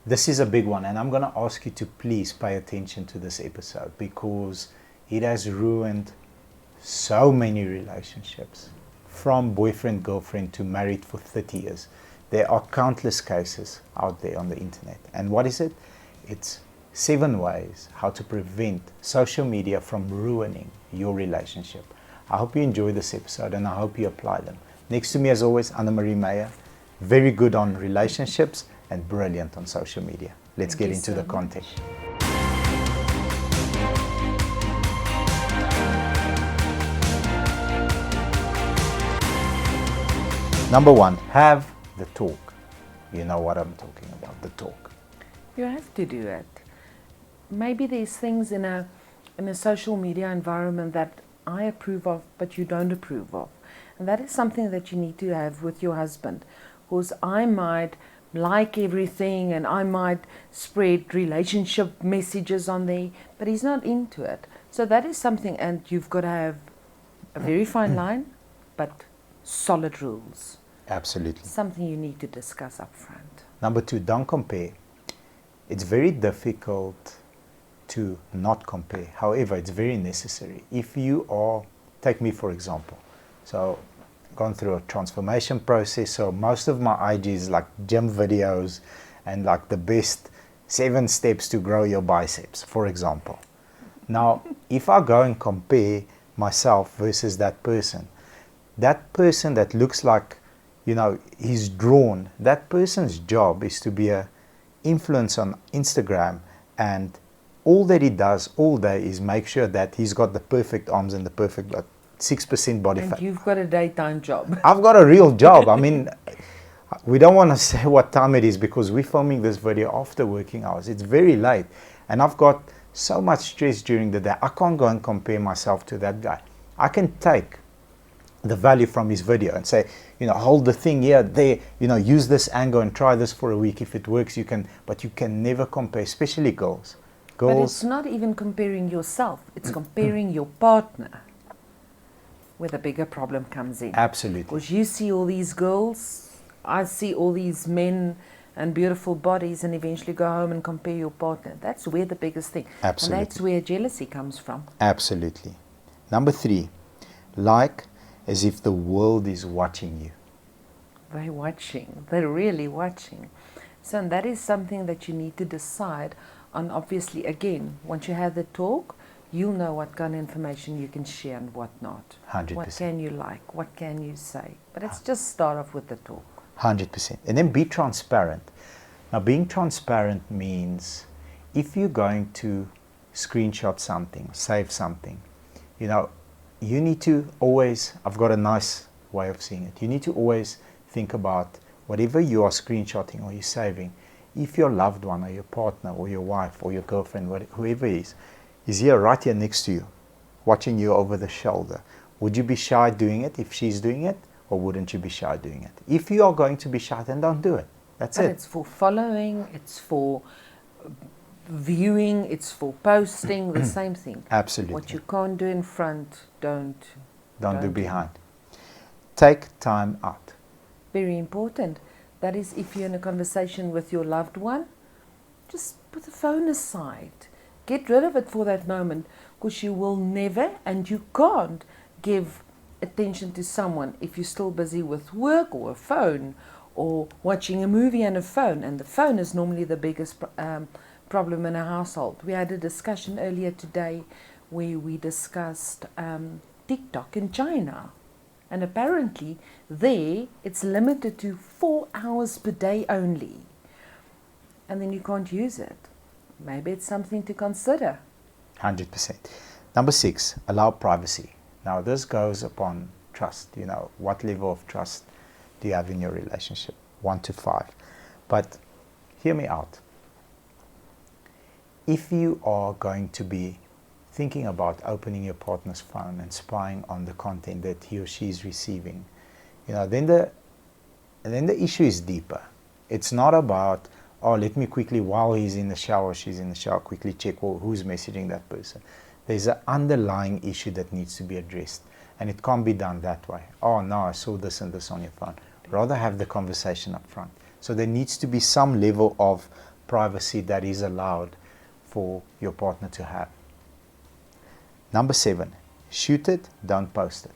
This is a big one, and I'm going to ask you to please pay attention to this episode because it has ruined so many relationships, from boyfriend, girlfriend to married for 30 years. There are countless cases out there on the internet. And what is it? It's 7 ways how to prevent social media from ruining your relationship. I hope you enjoy this episode and I hope you apply them. Next to me, as always, Anna-Marie Meyer, very good on relationships and brilliant on social media. Let's get into the content. Number 1, have the talk. You know what I'm talking about, the talk. You have to do it. Maybe there's things in a social media environment that I approve of, but you don't approve of. And that is something that you need to have with your husband. Because I might like everything and I might spread relationship messages on there, but he's not into it. So that is something, and you've got to have a very fine line, but solid rules. Absolutely. Something you need to discuss up front. Number 2, don't compare. It's very difficult to not compare. However, it's very necessary. If you are, take me for example. So, gone through a transformation process. So most of my IG is like gym videos and like the best 7 steps to grow your biceps, for example. Now, if I go and compare myself versus that person that looks like, he's drawn, that person's job is to be a influence on Instagram, and all that he does all day is make sure that he's got the perfect arms and the perfect 6% body fat. And you've got a daytime job. I've got a real job. I mean, we don't want to say what time it is because we're filming this video after working hours. It's very late and I've got so much stress during the day. I can't go and compare myself to that guy. I can take the value from his video and say, hold the thing here, there, use this angle and try this for a week. If it works, you can, but you can never compare, especially girls. But it's not even comparing yourself, it's comparing your partner, where the bigger problem comes in. Absolutely. Because you see all these girls, I see all these men and beautiful bodies, and eventually go home and compare your partner. That's where the biggest thing. Absolutely. And that's where jealousy comes from. Absolutely. Number 3, like as if the world is watching you. They're watching. They're really watching. So and that is something that you need to decide on. Obviously, again, once you have the talk, you'll know what kind of information you can share and what not. 100%. What can you like? What can you say? But it's just start off with the talk. 100%. And then be transparent. Now, being transparent means if you're going to screenshot something, save something, you need to always, I've got a nice way of seeing it. You need to always think about whatever you are screenshotting or you're saving, if your loved one or your partner or your wife or your girlfriend, whoever is here, right here next to you, watching you over the shoulder, would you be shy doing it if she's doing it, or wouldn't you be shy doing it? If you are going to be shy, then don't do it. That's it. It's for following, it's for viewing, it's for posting, the same thing. Absolutely. What you can't do in front, don't do behind. Take time out. Very important. That is, if you're in a conversation with your loved one, just put the phone aside. Get rid of it for that moment, because you will never and you can't give attention to someone if you're still busy with work or a phone or watching a movie and a phone. And the phone is normally the biggest problem in a household. We had a discussion earlier today where we discussed TikTok in China. And apparently there it's limited to 4 hours per day only. And then you can't use it. Maybe it's something to consider. 100%. Number 6, allow privacy. Now this goes upon trust. What level of trust do you have in your relationship? 1 to 5. But hear me out. If you are going to be thinking about opening your partner's phone and spying on the content that he or she is receiving, then the issue is deeper. It's not about, let me quickly, while he's in the shower, she's in the shower, quickly check who's messaging that person. There's an underlying issue that needs to be addressed, and it can't be done that way. Oh no, I saw this and this on your phone. Rather have the conversation up front. So there needs to be some level of privacy that is allowed for your partner to have. Number 7, shoot it, don't post it.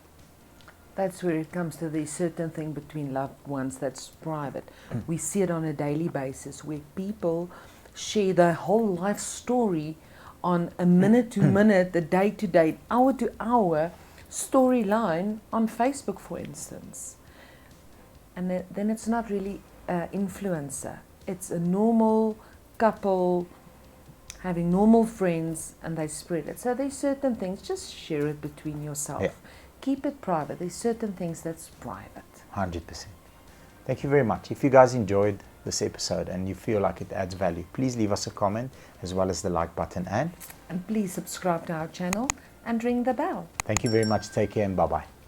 That's where it comes to the certain thing between loved ones that's private. We see it on a daily basis where people share their whole life story on a minute to minute, a day to day, hour to hour storyline on Facebook, for instance. And then it's not really an influencer. It's a normal couple having normal friends and they spread it. So there's certain things, just share it between yourself. Yeah. Keep it private. There's certain things that's private. 100%. Thank you very much. If you guys enjoyed this episode and you feel like it adds value, please leave us a comment as well as the like button, and please subscribe to our channel and ring the bell. thank you very much. Take care and bye-bye.